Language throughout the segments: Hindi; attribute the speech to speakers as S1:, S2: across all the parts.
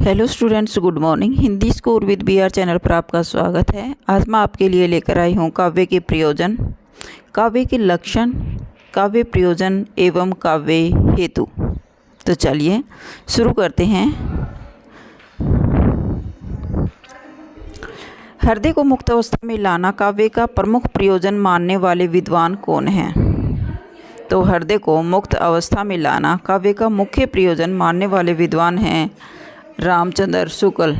S1: Hello students, good morning. Hindi score with BR channel पर आपका स्वागत है। आज मैं आपके लिए लेकर आई हूँ काव्य के प्रयोजन, काव्य के लक्षण, काव्य प्रयोजन एवं काव्य हेतु। तो चलिए शुरू करते हैं। हृदय को मुक्त अवस्था में लाना काव्य का प्रमुख प्रयोजन मानने वाले विद्वान कौन हैं? तो हृदय को मुक्त अवस्था में लाना काव्य का मुख्य प्रयोजन मानने वाले विद्वान हैं रामचंद्र शुक्ल।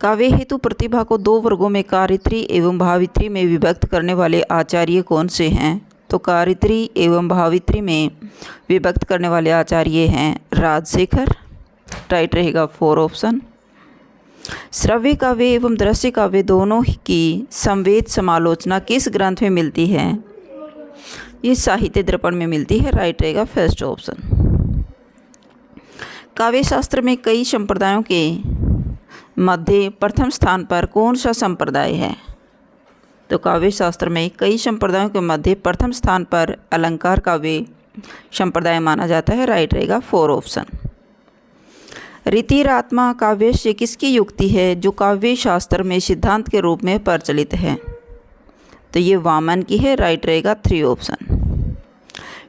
S1: काव्य हेतु प्रतिभा को दो वर्गों में कारित्री एवं भावित्री में विभक्त करने वाले आचार्य कौन से हैं? तो कारित्री एवं भावित्री में विभक्त करने वाले आचार्य हैं राजशेखर। राइट रहेगा 4 ऑप्शन। श्रव्य काव्य एवं दृश्य काव्य दोनों की संवेद समालोचना किस ग्रंथ में मिलती है? ये साहित्य दर्पण में मिलती है। राइट रहेगा फर्स्ट ऑप्शन। काव्य शास्त्र में कई संप्रदायों के मध्य प्रथम स्थान पर कौन सा संप्रदाय है? तो काव्य शास्त्र में कई संप्रदायों के मध्य प्रथम स्थान पर अलंकार काव्य संप्रदाय माना जाता है। राइट रहेगा 4 ऑप्शन। रीतिरात्मा काव्य से किसकी युक्ति है जो काव्य शास्त्र में सिद्धांत के रूप में प्रचलित है? तो ये वामन की है। राइट रहेगा 3 ऑप्शन।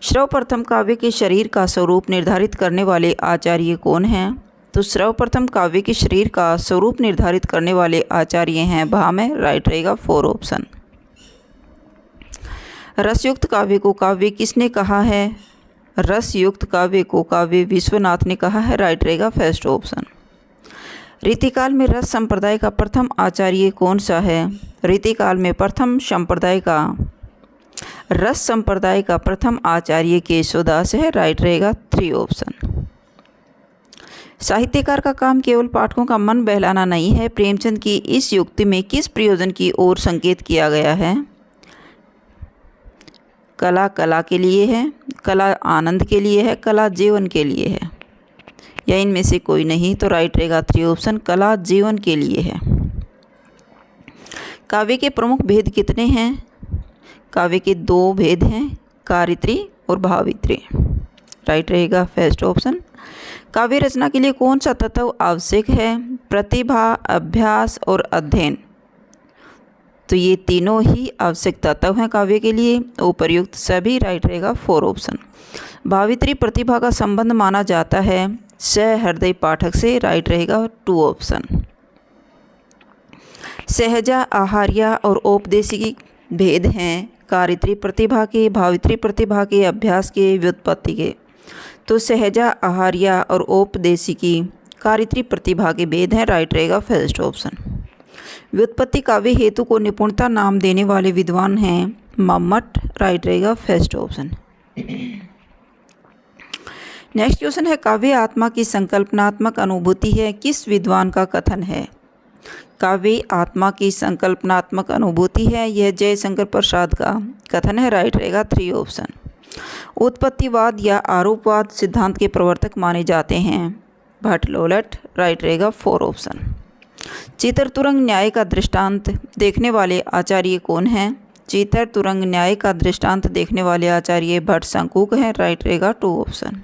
S1: सर्वप्रथम काव्य के शरीर का स्वरूप निर्धारित करने वाले आचार्य कौन हैं? तो सर्वप्रथम काव्य के शरीर का स्वरूप निर्धारित करने वाले आचार्य हैं भामह। राइट रहेगा 4 ऑप्शन। रसयुक्त काव्य को काव्य किसने कहा है? रसयुक्त काव्य को काव्य विश्वनाथ ने कहा है। राइट रहेगा फर्स्ट ऑप्शन। रीतिकाल में रस संप्रदाय का प्रथम आचार्य कौन सा है? रीतिकाल में प्रथम संप्रदाय का रस संप्रदाय का प्रथम आचार्य केशवदास है। राइट रहेगा 3 ऑप्शन। साहित्यकार का काम केवल पाठकों का मन बहलाना नहीं है। प्रेमचंद की इस युक्ति में किस प्रयोजन की ओर संकेत किया गया है? कला कला के लिए है, कला आनंद के लिए है, कला जीवन के लिए है, या इनमें से कोई नहीं? तो राइट रहेगा 3 ऑप्शन, कला जीवन के लिए है। काव्य के प्रमुख भेद कितने हैं? काव्य के 2 भेद हैं, कारित्री और भावित्री। राइट रहेगा फर्स्ट ऑप्शन। काव्य रचना के लिए कौन सा तत्व आवश्यक है? प्रतिभा, अभ्यास और अध्ययन। तो ये तीनों ही आवश्यक तत्व हैं काव्य के लिए। उपर्युक्त सभी। राइट रहेगा 4 ऑप्शन। भावित्री प्रतिभा का संबंध माना जाता है सहृदय पाठक से। राइट रहेगा 2 ऑप्शन। सहजा, आहार्य और औपदेशिकी भेद हैं कारित्री प्रतिभा के, भावित्री प्रतिभा के, अभ्यास के, व्युत्पत्ति के। तो सहजा, आहार्य और औपदेशिकी कारित्री प्रतिभा के भेद हैं। राइट रहेगा फर्स्ट ऑप्शन। व्युत्पत्ति काव्य हेतु को निपुणता नाम देने वाले विद्वान हैं मम्मट। राइट रहेगा फर्स्ट ऑप्शन। नेक्स्ट क्वेश्चन है, काव्य आत्मा की संकल्पनात्मक अनुभूति है किस विद्वान का कथन है? काव्य आत्मा की संकल्पनात्मक अनुभूति है, यह जयशंकर प्रसाद का कथन है। राइट रहेगा 3 ऑप्शन। उत्पत्तिवाद या आरोपवाद सिद्धांत के प्रवर्तक माने जाते हैं भट्ट लोलट। राइट रहेगा 4 ऑप्शन। चित्रतुरंग न्याय का दृष्टांत देखने वाले आचार्य कौन हैं? चित्रतुरंग न्याय का दृष्टांत देखने वाले आचार्य भट्ट शंकुक हैं। राइट रहेगा 2 ऑप्शन।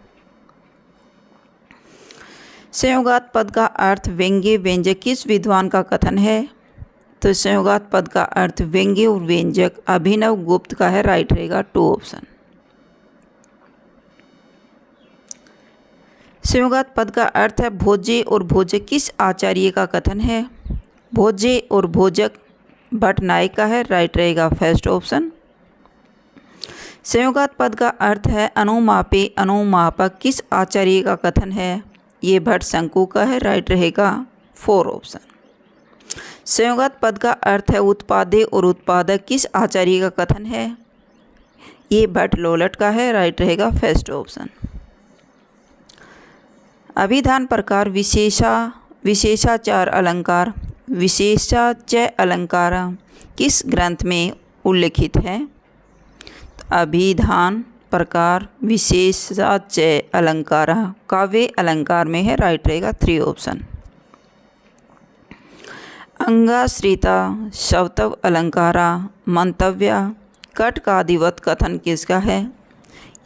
S1: संयोगात पद का अर्थ व्यंग्य व्यंजक किस विद्वान का कथन है? तो संयोगात पद का अर्थ व्यंग्य और व्यंजक अभिनव गुप्त का है। राइट रहेगा 2 ऑप्शन। संयोगात पद का अर्थ है भोज्य और भोजक किस आचार्य का कथन है? भोज्य और भोजक भट्ट नायक का है। राइट रहेगा फर्स्ट ऑप्शन। संयोगात पद का अर्थ है अनुमापे अनुमापक किस आचार्य का कथन है? ये भट्ट शंकु का है। राइट रहेगा 4 ऑप्शन। संयोगात पद का अर्थ है उत्पादे और उत्पादक किस आचार्य का कथन है? ये भट्ट लोलट का है। राइट रहेगा फर्स्ट ऑप्शन। अभिधान प्रकार विशेषाचार अलंकार विशेषाचय अलंकार किस ग्रंथ में उल्लिखित है? अभिधान प्रकार विशेषाचय अलंकार काव्य अलंकार में है। राइट रहेगा 3 ऑप्शन। अंगाश्रिता शब्दव अलंकारा मंतव्य कटकादिवत कथन किसका है?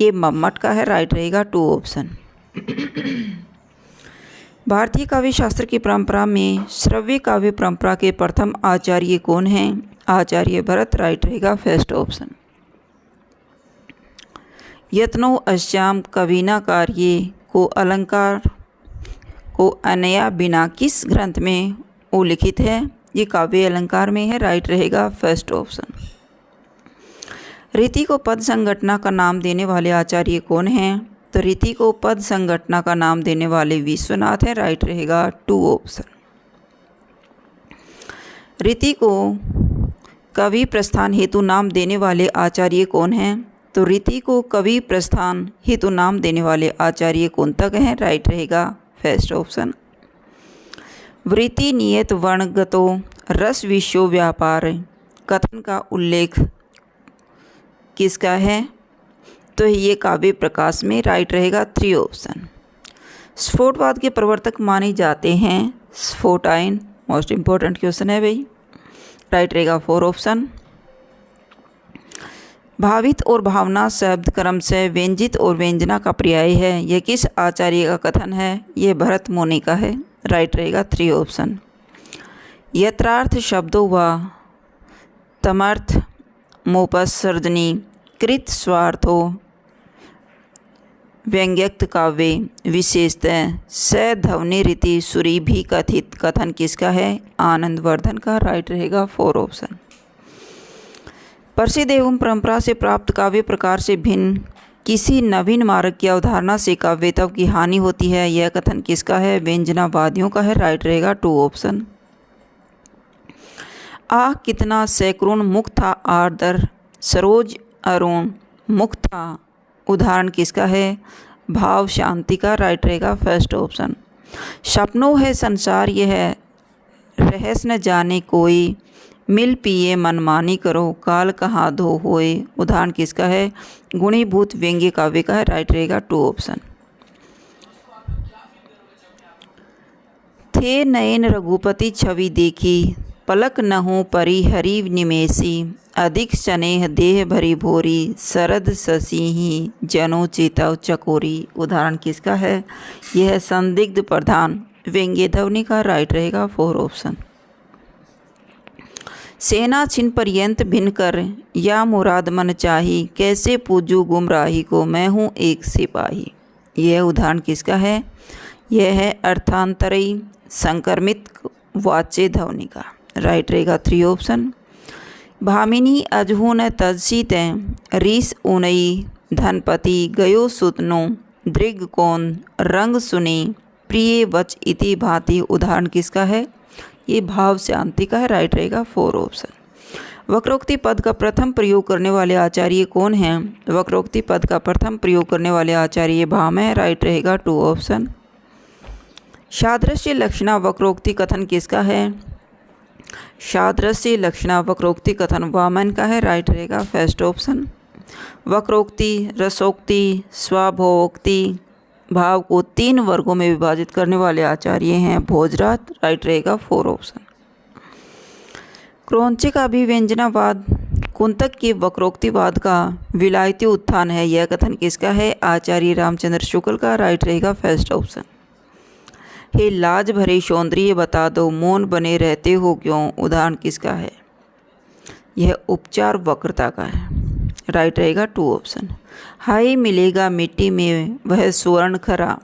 S1: ये मम्मट का है। राइट रहेगा 2 ऑप्शन। भारतीय काव्य शास्त्र की परंपरा में श्रव्य काव्य परंपरा के प्रथम आचार्य कौन हैं? आचार्य भरत। राइट रहेगा फर्स्ट ऑप्शन। यत्नो अस्याम कविना कार्ये को अलंकार को अनया बिना किस ग्रंथ में उल्लिखित है? ये काव्य अलंकार में है। राइट रहेगा फर्स्ट ऑप्शन। रीति को पद संघटना का नाम देने वाले आचार्य कौन हैं? तो रीति को पद संघटना का नाम देने वाले विश्वनाथ हैं। राइट रहेगा 2 ऑप्शन। रीति को कवि प्रस्थान हेतु नाम देने वाले आचार्य कौन हैं? तो रीति को कवि प्रस्थान हेतु नाम देने वाले आचार्य कौन तक हैं? राइट रहेगा फर्स्ट ऑप्शन। वृत्ति नियत वर्णगतो रस विश्व व्यापार कथन का उल्लेख किसका है? तो ये काव्य प्रकाश में। राइट रहेगा 3 ऑप्शन। स्फोटवाद के प्रवर्तक माने जाते हैं स्फोटाइन। मोस्ट इंपॉर्टेंट क्वेश्चन है भाई। राइट रहेगा 4 ऑप्शन। भावित और भावना शब्द क्रम से व्यंजित और व्यंजना का पर्याय है, यह किस आचार्य का कथन है? यह भरत मुनि का है। राइट रहेगा 3 ऑप्शन। यत्रार्थ शब्दों व तमर्थ मोपसर्जनी कृत स्वार्थो व्यंग्यक्त काव्य विशेषतः सध्वनि रीति सुरी भी कथित कथन किसका है? आनंदवर्धन का। राइट रहेगा 4 ऑप्शन। प्रसिद्ध एवं परंपरा से प्राप्त काव्य प्रकार से भिन्न किसी नवीन मार्ग की अवधारणा से काव्यत्व की हानि होती है, यह कथन किसका है? व्यंजनावादियों का है। राइट रहेगा 2 ऑप्शन। आह कितना सैकड़ों मुख था आर्दर सरोज अरुण मुख था, उदाहरण किसका है? भाव शांति का। राइट रहेगा फर्स्ट ऑप्शन। सपनों है संसार यह रहस्य न जाने कोई, मिल पिए मनमानी करो काल कहाँ धो होए, उदाहरण किसका है? गुणीभूत व्यंग्य काव्य का है। राइट रहेगा 2 ऑप्शन। थे नयन रघुपति छवि देखी, पलक न हो परी हरि निमेसी, अधिक स्नेह देह भरी भोरी, शरद शशि जनो चेतव चकोरी, उदाहरण किसका है? यह संदिग्ध प्रधान व्यंग्य ध्वनि का। राइट रहेगा 4 ऑप्शन। सेना छिन पर्यंत भिन्न कर या मुराद मन चाही, कैसे पूजू गुमराही को मैं हूँ एक सिपाही, यह उदाहरण किसका है? यह है अर्थांतरयी संक्रमित वाच्य ध्वनि का। राइट रहेगा 3 ऑप्शन। भामिनी अजहू न तजसी तय रीस ऊनई धनपति गयो सुतनो दृग कौन रंग सुनी प्रिय वच इति भांति, उदाहरण किसका है? ये भाव शांति का है। राइट रहेगा 4 ऑप्शन। वक्रोक्ति पद का प्रथम प्रयोग करने वाले आचार्य कौन हैं? वक्रोक्ति पद का प्रथम प्रयोग करने वाले आचार्य भाम है। राइट रहेगा 2 ऑप्शन। सादृश्य लक्षणा वक्रोक्ति कथन किसका है? सादृश्य लक्षणा वक्रोक्ति कथन वामन का है। राइट रहेगा फर्स्ट ऑप्शन। वक्रोक्ति, रसोक्ति, स्वाभोक्ति भाव को 3 वर्गों में विभाजित करने वाले आचार्य हैं भोजराज। राइट रहेगा 4 ऑप्शन। क्रौंचिक अभिव्यंजनावाद कुंतक के वक्रोक्तिवाद का विलायती उत्थान है, यह कथन किसका है? आचार्य रामचंद्र शुक्ल का। राइट रहेगा फर्स्ट ऑप्शन। हे लाज भरे सौंदर्य बता दो मौन बने रहते हो क्यों, उदाहरण किसका है? यह उपचार वक्रता का है। राइट रहेगा 2 ऑप्शन। हाय मिलेगा मिट्टी में वह स्वर्ण खरा,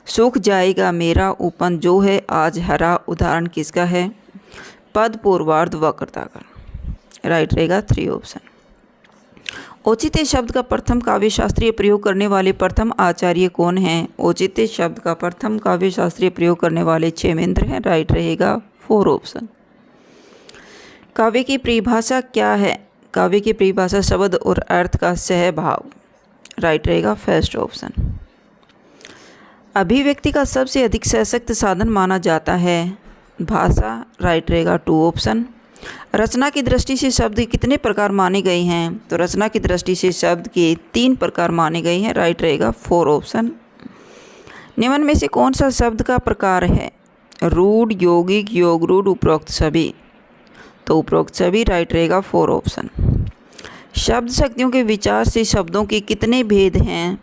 S1: सूख जाएगा मेरा उपन जो है आज हरा, उदाहरण किसका है? पद पूर्वार्ध वक्रता का। राइट रहेगा 3 ऑप्शन। औचित्य शब्द का प्रथम काव्य शास्त्रीय प्रयोग करने वाले प्रथम आचार्य कौन हैं? औचित्य शब्द का प्रथम काव्य शास्त्रीय प्रयोग करने वाले क्षेमेंद्र हैं। राइट रहेगा 4 ऑप्शन। काव्य की परिभाषा क्या है? काव्य की परिभाषा शब्द और अर्थ का सहभाव। राइट रहेगा फर्स्ट ऑप्शन। अभिव्यक्ति का सबसे अधिक सशक्त साधन माना जाता है भाषा। राइट रहेगा 2 ऑप्शन। रचना की दृष्टि से शब्द कितने प्रकार माने गए हैं? तो रचना की दृष्टि से शब्द के 3 प्रकार माने गए हैं। राइट रहेगा 4 ऑप्शन। निम्न में से कौन सा शब्द का प्रकार है? रूढ़, यौगिक, योग रूढ़, उपरोक्त सभी। तो उपरोक्त सभी। राइट रहेगा 4 ऑप्शन। शब्द शक्तियों के विचार से शब्दों के कितने भेद हैं?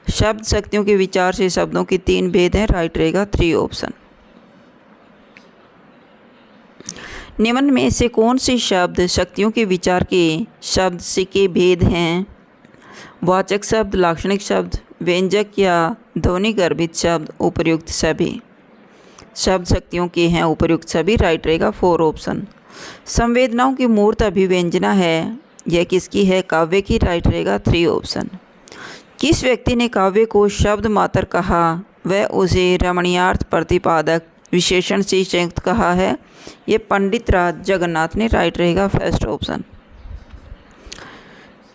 S1: शब्द शक्तियों के विचार से शब्दों के 3 भेद हैं, राइट रहेगा 3 ऑप्शन। निम्न में से कौन से शब्द शक्तियों के विचार के शब्द से के भेद हैं? वाचक शब्द, लाक्षणिक शब्द, व्यंजक या ध्वनि गर्भित शब्द, उपर्युक्त सभी। शब्द शक्तियों के हैं उपर्युक्त सभी, राइट रहेगा 4 ऑप्शन। संवेदनाओं की मूर्त अभिव्यंजना है, यह किसकी है? काव्य की, राइट रहेगा 3 ऑप्शन। किस व्यक्ति ने काव्य को शब्द मात्र कहा? वह उसे रमणीयार्थ प्रतिपादक विशेषण से संयुक्त कहा है, ये पंडित राज जगन्नाथ ने, राइट रहेगा फर्स्ट ऑप्शन।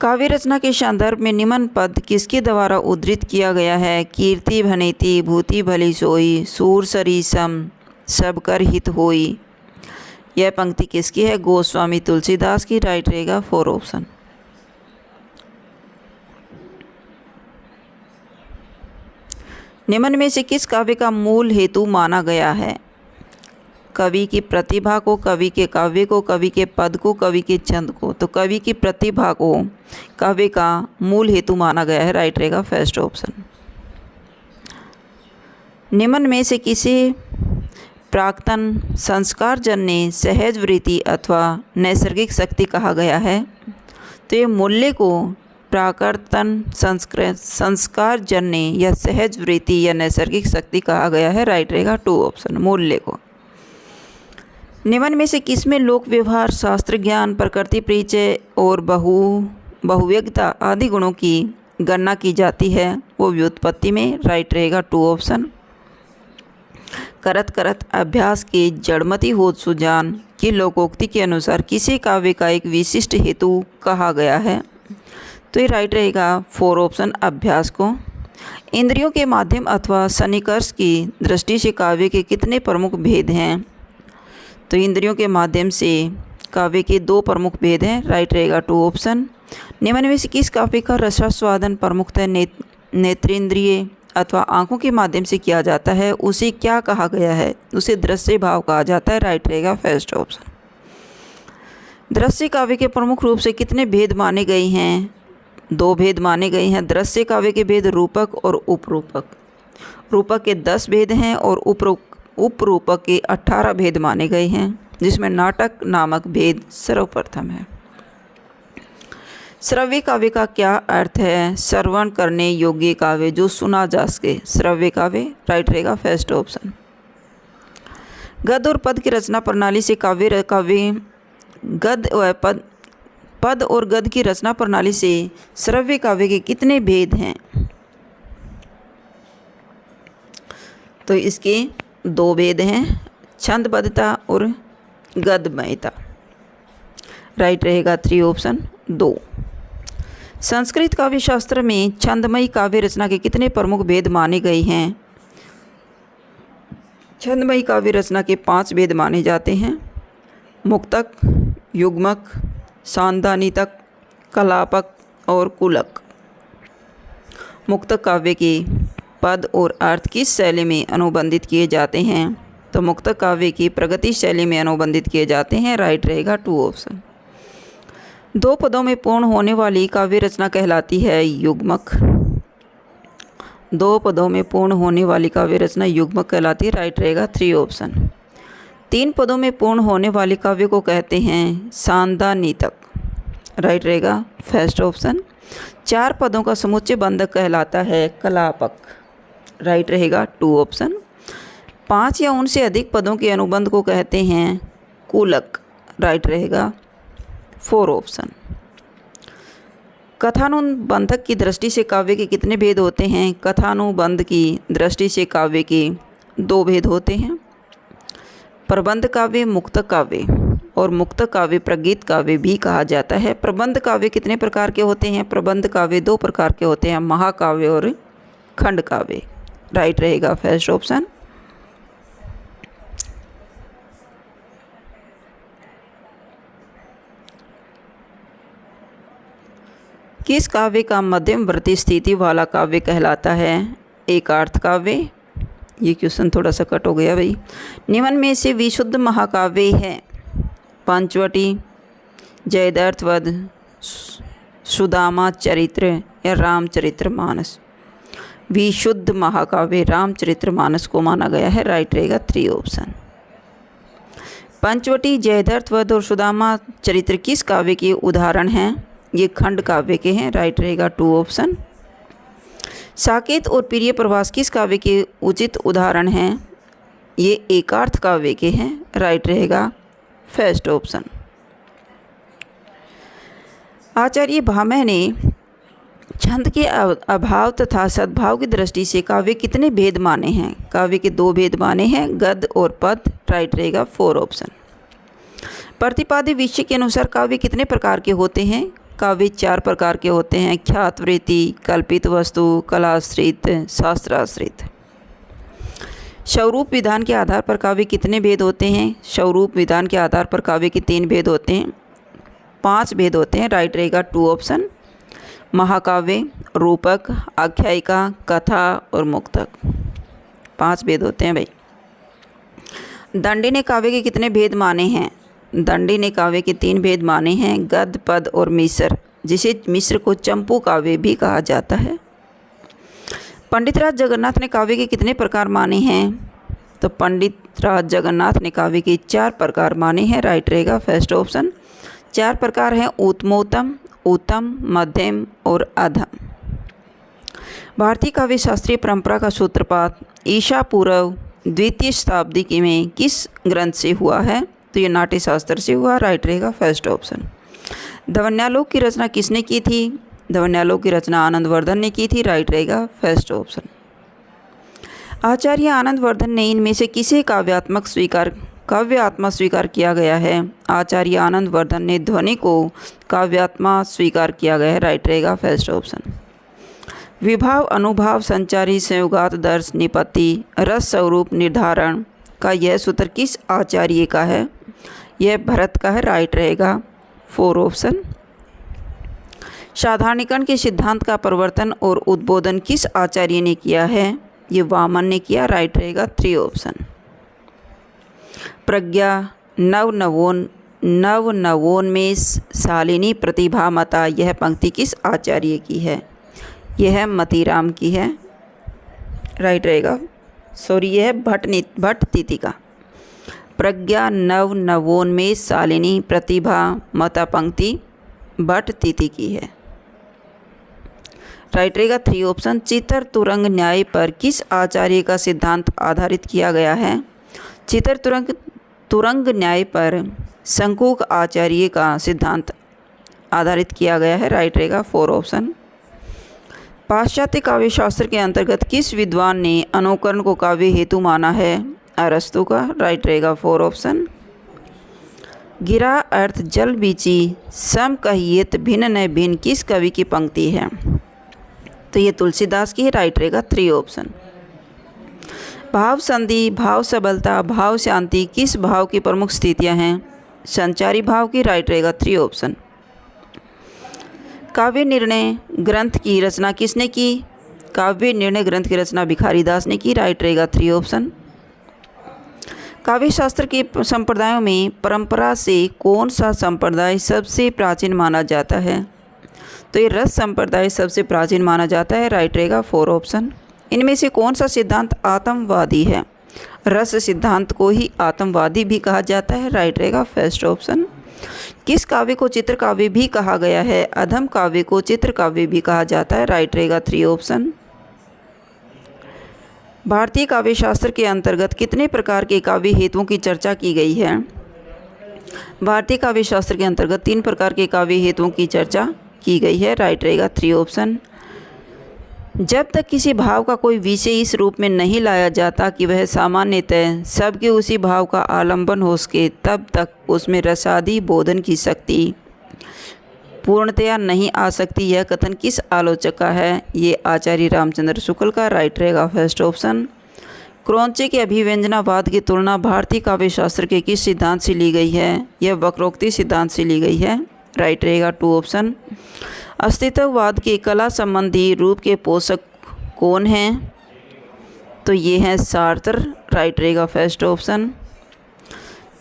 S1: काव्य रचना के संदर्भ में निम्न पद किसके द्वारा उद्धृत किया गया है? कीर्ति भनेति भूति भली सोई, सूर सरी सम सब कर हित होई। यह पंक्ति किसकी है? गोस्वामी तुलसीदास की, राइट रहेगा 4 ऑप्शन। निम्न में से किस काव्य का मूल हेतु माना गया है? कवि की प्रतिभा को, कवि के काव्य को, कवि के पद को, कवि के छंद को। तो कवि की प्रतिभा को काव्य का मूल हेतु माना गया है, राइट रहेगा फर्स्ट ऑप्शन। निम्न में से किसे प्राक्तन संस्कारजन्य सहज वृत्ति अथवा नैसर्गिक शक्ति कहा गया है? तो ये मूल्य को प्राकृतन संस्कारजन्य या सहज वृत्ति या नैसर्गिक शक्ति कहा गया है, राइट रहेगा 2 ऑप्शन, मूल्य को। निम्न में से किसमें लोक व्यवहार, शास्त्र ज्ञान, प्रकृति परिचय और बहुव्यक्ता आदि गुणों की गणना की जाती है? वो व्युत्पत्ति में, राइट रहेगा 2 ऑप्शन। करत करत अभ्यास के जड़मति होत सुजान की लोकोक्ति के अनुसार किसी काव्य का एक विशिष्ट हेतु कहा गया है? तो ये राइट रहेगा 4 ऑप्शन, अभ्यास को। इंद्रियों के माध्यम अथवा सन्निकर्ष की दृष्टि से काव्य के कितने प्रमुख भेद हैं? तो इंद्रियों के माध्यम से काव्य के 2 प्रमुख भेद हैं, राइट रहेगा 2 ऑप्शन। निम्न में से किस काव्य का रसास्वादन प्रमुखतः नेत्रेंद्रिय अथवा आंखों के माध्यम से किया जाता है? उसे क्या कहा गया है? उसे दृश्य भाव कहा जाता है, राइट रहेगा फर्स्ट ऑप्शन। दृश्य काव्य के प्रमुख रूप से कितने भेद माने गए हैं? 2 भेद माने गए हैं। दृश्य काव्य के भेद रूपक और उपरूपक। रूपक के 10 भेद हैं और उपरूपक के 18 भेद माने गए हैं, जिसमें नाटक नामक भेद सर्वप्रथम है। श्रव्य काव्य का क्या अर्थ है? श्रवण करने योग्य काव्य जो सुना जा सके, श्रव्य काव्य, राइट रहेगा फर्स्ट ऑप्शन। गद्य और पद की रचना प्रणाली से पद और गद्य की रचना प्रणाली से श्रव्य काव्य के कितने भेद हैं? तो इसके 2 भेद हैं, छंदबद्धता और गद्यमयता, राइट रहेगा 3 ऑप्शन 2। संस्कृत काव्य शास्त्र में छंदमयी काव्य रचना के कितने प्रमुख भेद माने गए हैं? छंदमयी काव्य रचना के 5 भेद माने जाते हैं, मुक्तक, युग्मक, सांदानीतक, कलापक और कुलक। मुक्तक काव्य के पद और अर्थ किस शैली में अनुबंधित किए जाते हैं? तो मुक्तक काव्य की प्रगति शैली में अनुबंधित किए जाते हैं, राइट रहेगा 2 ऑप्शन। 2 पदों में पूर्ण होने वाली काव्य रचना कहलाती है युग्मक। 2 पदों में पूर्ण होने वाली काव्य रचना युग्मक कहलाती है, राइट रहेगा 3 ऑप्शन। 3 पदों में पूर्ण होने वाली काव्य को कहते हैं सांदानीतक, राइट रहेगा फर्स्ट ऑप्शन। 4 पदों का समुच्चय बंधक कहलाता है कलापक, राइट रहेगा 2 ऑप्शन। 5 या उनसे अधिक पदों के अनुबंध को कहते हैं कुलक, राइट रहेगा 4 ऑप्शन। कथानुबंधक की दृष्टि से काव्य के कितने भेद होते हैं? कथानुबंध की दृष्टि से काव्य के 2 भेद होते हैं, प्रबंध काव्य, मुक्तक काव्य, और मुक्तक काव्य प्रगीत काव्य भी कहा जाता है। प्रबंध काव्य कितने प्रकार के होते हैं? प्रबंध काव्य 2 प्रकार के होते हैं, महाकाव्य और खंड काव्य, राइट रहेगा फर्स्ट ऑप्शन। किस काव्य का मध्यमवर्ती स्थिति वाला काव्य कहलाता है? एकार्थ काव्य। ये क्वेश्चन थोड़ा सा कट हो गया भाई। निम्न में से विशुद्ध महाकाव्य है? पंचवटी, जयद्रथवध, सुदामा चरित्र या रामचरितमानस। विशुद्ध महाकाव्य रामचरितमानस को माना गया है। राइट रहेगा 3 ऑप्शन। पंचवटी, जयद्रथ वध और सुदामा चरित्र किस काव्य के उदाहरण हैं? ये खंड काव्य के हैं। राइट रहेगा 2 ऑप्शन। साकेत और प्रिय प्रवास किस काव्य के उचित उदाहरण हैं? ये एकार्थ काव्य के हैं। राइट रहेगा फर्स्ट ऑप्शन। आचार्य भामह ने छंद के अभाव तथा सद्भाव की दृष्टि से काव्य कितने भेद माने हैं? काव्य के 2 भेद माने हैं, गद्य और पद। राइट रहेगा 4 ऑप्शन। प्रतिपाद्य विषय के अनुसार काव्य कितने प्रकार के होते हैं? काव्य 4 प्रकार के होते हैं, ख्यातवृत्ति, कल्पित वस्तु, कलाश्रित, शास्त्राश्रित। स्वरूप विधान के आधार पर काव्य कितने भेद होते हैं? स्वरूप विधान के आधार पर काव्य के 3 भेद होते हैं, 5 भेद होते हैं। राइट रहेगा 2 ऑप्शन। महाकाव्य, रूपक, आख्यायिका, कथा और मुक्तक, 5 भेद होते हैं भाई। दंडी ने काव्य के कितने भेद माने हैं? दंडी ने काव्य के 3 भेद माने हैं, गद्य, पद और मिश्र, जिसे मिश्र को चंपू काव्य भी कहा जाता है। पंडितराज जगन्नाथ ने काव्य के कितने प्रकार माने हैं? तो पंडितराज जगन्नाथ ने काव्य के 4 प्रकार माने हैं। राइट रहेगा फर्स्ट ऑप्शन। 4 प्रकार हैं, उत्तमोत्तम, उत्तम, मध्यम और अधम। भारतीय काव्य शास्त्रीय परंपरा का सूत्रपात ईसा पूर्व 2वीं शताब्दी में किस ग्रंथ से हुआ है? तो ये नाट्य शास्त्र से हुआ। राइट रहेगा फर्स्ट ऑप्शन। ध्वन्यालोक की रचना किसने की थी? ध्वन्यालोक की रचना आनंदवर्धन ने की थी। राइट रहेगा फर्स्ट ऑप्शन। आचार्य आनंदवर्धन ने इनमें से किसे काव्यात्मा स्वीकार किया गया है? आचार्य आनंदवर्धन ने ध्वनि को काव्यात्मा स्वीकार किया गया है। राइट रहेगा फर्स्ट ऑप्शन। विभाव, अनुभाव, संचारी, संयोगात, दर्श, निपत्ति, रस स्वरूप निर्धारण का यह सूत्र किस आचार्य का है? यह भरत का है। राइट रहेगा 4 ऑप्शन। साधारणीकरण के सिद्धांत का प्रवर्तन और उद्बोधन किस आचार्य ने किया है? ये वामन ने किया। राइट रहेगा 3 ऑप्शन। प्रज्ञा, नवोन्मेष, शालिनी, प्रतिभा, मता, यह पंक्ति किस आचार्य की है? यह मतीराम की है। राइट रहेगा, यह भट्ट तिथिका। प्रज्ञा, नवोन्मेष, शालिनी, प्रतिभा, मता पंक्ति भट्ट तिथि की है। राइट रहेगा 3 ऑप्शन। चितर तुरंग न्याय पर किस आचार्य का सिद्धांत आधारित किया गया है? चितर तुरंग न्याय पर शंकुक आचार्य का सिद्धांत आधारित किया गया है। राइट रहेगा 4 ऑप्शन। पाश्चात्य काव्य शास्त्र के अंतर्गत किस विद्वान ने अनुकरण को काव्य हेतु माना है? अरस्तु का। राइट रहेगा 4 ऑप्शन। गिरा अर्थ जल बीची, सम कहियत भिन्न न भिन्न किस कवि की पंक्ति है? तो ये तुलसीदास की है। राइट रहेगा 3 ऑप्शन। भाव संधि, भाव सबलता, भाव शांति किस भाव की प्रमुख स्थितियां हैं? संचारी भाव की। राइट रहेगा 3 ऑप्शन। काव्य निर्णय ग्रंथ की रचना किसने की? काव्य निर्णय ग्रंथ की रचना भिखारीदास ने की। राइट रहेगा 3 ऑप्शन। काव्य शास्त्र के संप्रदायों में परंपरा से कौन सा संप्रदाय सबसे प्राचीन माना जाता है? तो ये रस संप्रदाय सबसे प्राचीन माना जाता है। राइट रहेगा 4 ऑप्शन। इनमें से कौन सा सिद्धांत आत्मवादी है? रस सिद्धांत को ही आत्मवादी भी कहा जाता है। राइट रहेगा फर्स्ट ऑप्शन। किस काव्य को चित्र काव्य भी कहा गया है? अधम काव्य को चित्र काव्य भी कहा जाता है। राइट रहेगा 3 ऑप्शन। भारतीय काव्य शास्त्र के अंतर्गत कितने प्रकार के काव्य हेतुओं की चर्चा की गई है? भारतीय काव्य शास्त्र के अंतर्गत 3 प्रकार के काव्य हेतुओं की चर्चा की गई है। राइट रहेगा 3 ऑप्शन। जब तक किसी भाव का कोई विषय इस रूप में नहीं लाया जाता कि वह सामान्यतः सबके उसी भाव का आलंबन हो सके, तब तक उसमें रसादी बोधन की शक्ति पूर्णतया नहीं आ सकती। यह कथन किस आलोचक का है? ये आचार्य रामचंद्र शुक्ल का। राइट रहेगा फर्स्ट ऑप्शन। क्रौंचे के अभिव्यंजनावाद की तुलना भारतीय काव्य शास्त्र के किस सिद्धांत से ली गई है? यह वक्रोक्ति सिद्धांत से ली गई है। राइट रहेगा 2 ऑप्शन। अस्तित्ववाद के कला संबंधी रूप के पोषक कौन हैं? तो ये हैं सार्त्र। राइट रहेगा फर्स्ट ऑप्शन।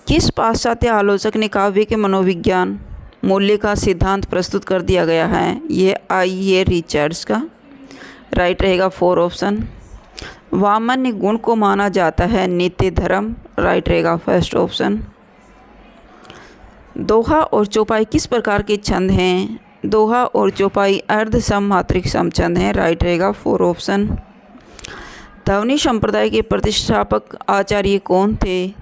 S1: किस पाश्चात्य आलोचक ने काव्य के मनोविज्ञान मूल्य का सिद्धांत प्रस्तुत कर दिया गया है? ये आई.ए. रिचर्ड्स का। राइट रहेगा 4 ऑप्शन। वामन गुण को माना जाता है नित्य धर्म, राइट रहेगा फर्स्ट ऑप्शन। दोहा और चौपाई किस प्रकार के छंद हैं? दोहा और चौपाई अर्ध सम मात्रिक सम छंद हैं, राइट रहेगा 4 ऑप्शन। ध्वनि संप्रदाय के प्रतिष्ठापक आचार्य कौन थे?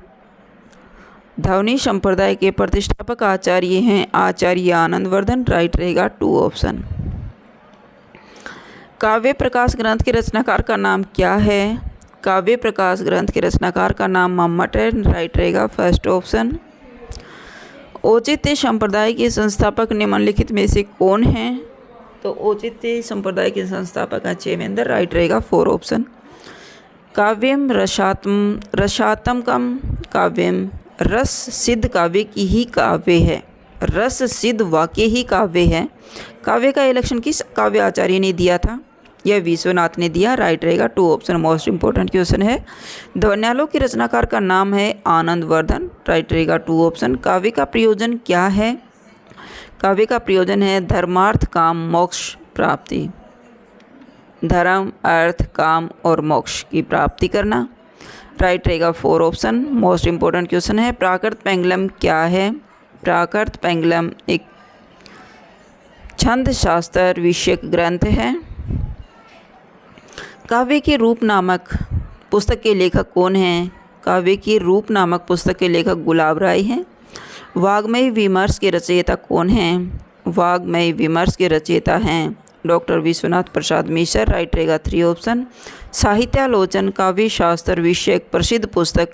S1: ध्वनि संप्रदाय के प्रतिष्ठापक आचार्य हैं आचार्य आनंदवर्धन, राइट रहेगा 2 ऑप्शन। काव्य प्रकाश ग्रंथ के रचनाकार का नाम क्या है? काव्य प्रकाश ग्रंथ के रचनाकार का नाम मम्मट है, राइट रहेगा फर्स्ट ऑप्शन। औचित्य संप्रदाय के संस्थापक निम्नलिखित में से कौन हैं? तो औचित्य संप्रदाय के संस्थापक हैं क्षेमेंद्र, राइट रहेगा 4 ऑप्शन। काव्यम रसात्मकम काव्यम, रस सिद्ध काव्य की ही काव्य है, रस सिद्ध वाक्य ही काव्य है। काव्य का इलेक्शन किस काव्य आचार्य ने दिया था? यह विश्वनाथ ने दिया, राइट रहेगा 2 ऑप्शन। मोस्ट इंपॉर्टेंट क्वेश्चन है। ध्वन्यालोक के रचनाकार का नाम है आनंदवर्धन, राइट रहेगा 2 ऑप्शन। काव्य का प्रयोजन क्या है? काव्य का प्रयोजन है धर्मार्थ काम मोक्ष प्राप्ति, धर्म अर्थ काम और मोक्ष की प्राप्ति करना, राइट रहेगा 4 ऑप्शन। मोस्ट इंपॉर्टेंट क्वेश्चन है। प्राकृत पेंगलम क्या है? प्राकृत पेंगलम एक छंद शास्त्र विषयक ग्रंथ है। काव्य के रूप नामक पुस्तक के लेखक कौन हैं? काव्य की रूप नामक पुस्तक के लेखक गुलाब राय हैं। वाग्मय विमर्श के रचयिता कौन हैं? वाग्मय विमर्श के रचयिता हैं डॉक्टर विश्वनाथ प्रसाद मिश्र, राइट रहेगा 3 ऑप्शन। साहित्यालोचन काव्य शास्त्र विषयक प्रसिद्ध पुस्तक,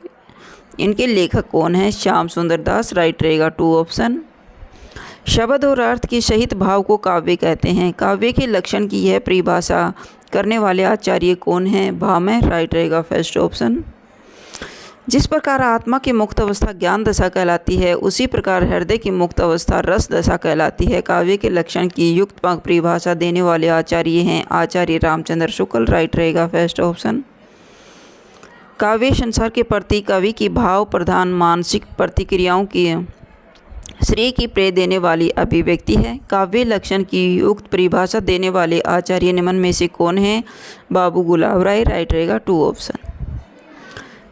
S1: इनके लेखक कौन हैं? श्याम सुंदर दास, राइट रहेगा 2 ऑप्शन। शब्द और अर्थ के सहित भाव को काव्य कहते हैं। काव्य के लक्षण की यह परिभाषा करने वाले आचार्य कौन हैं? भामह, राइट रहेगा फर्स्ट ऑप्शन। जिस प्रकार आत्मा की मुक्त अवस्था ज्ञान दशा कहलाती है, उसी प्रकार हृदय की मुक्त अवस्था रस दशा कहलाती है। काव्य के लक्षण की युक्त परिभाषा देने वाले आचार्य हैं आचार्य रामचंद्र शुक्ल, राइट रहेगा फर्स्ट ऑप्शन। काव्य संसार के प्रति कवि की भाव प्रधान मानसिक प्रतिक्रियाओं की श्रेय की प्रेय देने वाली अभिव्यक्ति है। काव्य लक्षण की युक्त परिभाषा देने वाले आचार्य निम्न में से कौन है? बाबू गुलाब राय, राइट रहेगा 2 ऑप्शन।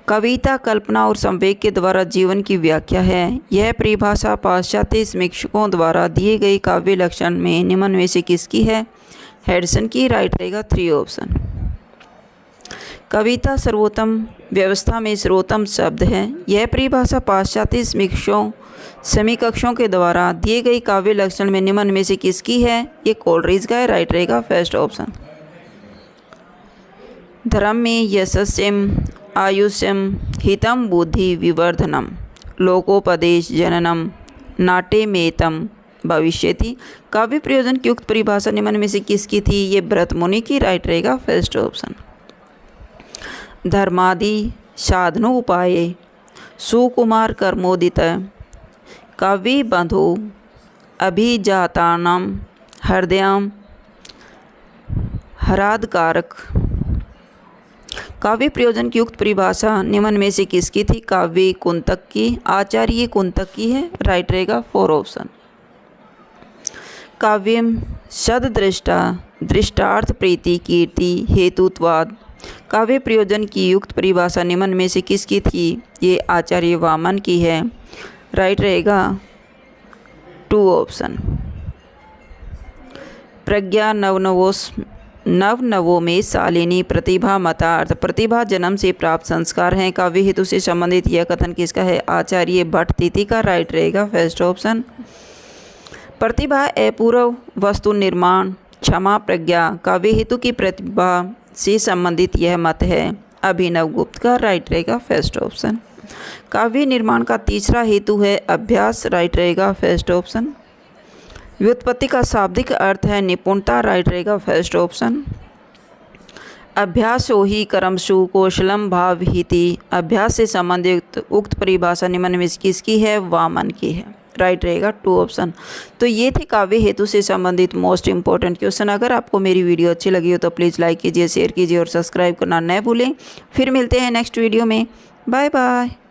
S1: कविता कल्पना और संवेग के द्वारा जीवन की व्याख्या है। यह परिभाषा पाश्चात्य समीक्षकों द्वारा दिए गए काव्य लक्षण में निम्न में से किसकी है? हेडसन की, राइट रहेगा 3 ऑप्शन। कविता सर्वोत्तम व्यवस्था में सर्वोत्तम शब्द है। यह परिभाषा पाश्चात्य समीक्षकों के द्वारा दिए गई काव्य लक्षण में निम्न में से किसकी है? ये कोलरिज का है, राइट रहेगा फर्स्ट ऑप्शन। धर्म में यशस्यम आयुष्यम हितम बुद्धि विवर्धनम लोकोपदेश जननम नाट्यमेतम भविष्यति। काव्य प्रयोजन की उक्त परिभाषा निम्न में से किसकी थी? ये भरत मुनि की, राइट रहेगा फर्स्ट ऑप्शन। धर्मादि साधनोपाये सुकुमार कर्मोदित काव्य बंधु अभिजातानां हृदयं हरादकारक। काव्य प्रयोजन की उक्त परिभाषा निम्न में से किसकी थी? काव्य कुंतक की, आचार्य कुंतक की है, राइट रहेगा 4 ऑप्शन। काव्यम सददृष्टा दृष्टार्थ प्रीति कीर्ति हेतुत्वाद। काव्य प्रयोजन की युक्त परिभाषा निम्न में से किसकी थी? ये आचार्य वामन की है, राइट रहेगा 2 ऑप्शन। प्रज्ञा नवनवों में शालिनी प्रतिभा मतार्थ। प्रतिभा जन्म से प्राप्त संस्कार हैं। काव्य हेतु से संबंधित यह कथन किसका है? आचार्य भट्ट तिथि का, राइट रहेगा फर्स्ट ऑप्शन। प्रतिभा अपूर्व वस्तु निर्माण क्षमा प्रज्ञा। काव्य हेतु की प्रतिभा से संबंधित यह मत है अभिनव गुप्त का, राइट रहेगा फर्स्ट ऑप्शन। काव्य निर्माण का तीसरा हेतु है अभ्यास, राइट रहेगा फर्स्ट ऑप्शन। व्युत्पत्ति का शाब्दिक अर्थ है निपुणता, राइट रहेगा फर्स्ट ऑप्शन। अभ्यासो ही कर्मसु कौशलम भावहिति। अभ्यास से संबंधित उक्त परिभाषा निम्न में किसकी है? वामन की है, राइट रहेगा 2 ऑप्शन। तो ये थे काव्य हेतु से संबंधित मोस्ट इंपॉर्टेंट क्वेश्चन। अगर आपको मेरी वीडियो अच्छी लगी हो तो प्लीज़ लाइक कीजिए, शेयर कीजिए और सब्सक्राइब करना न भूलें। फिर मिलते हैं नेक्स्ट वीडियो में। Bye bye.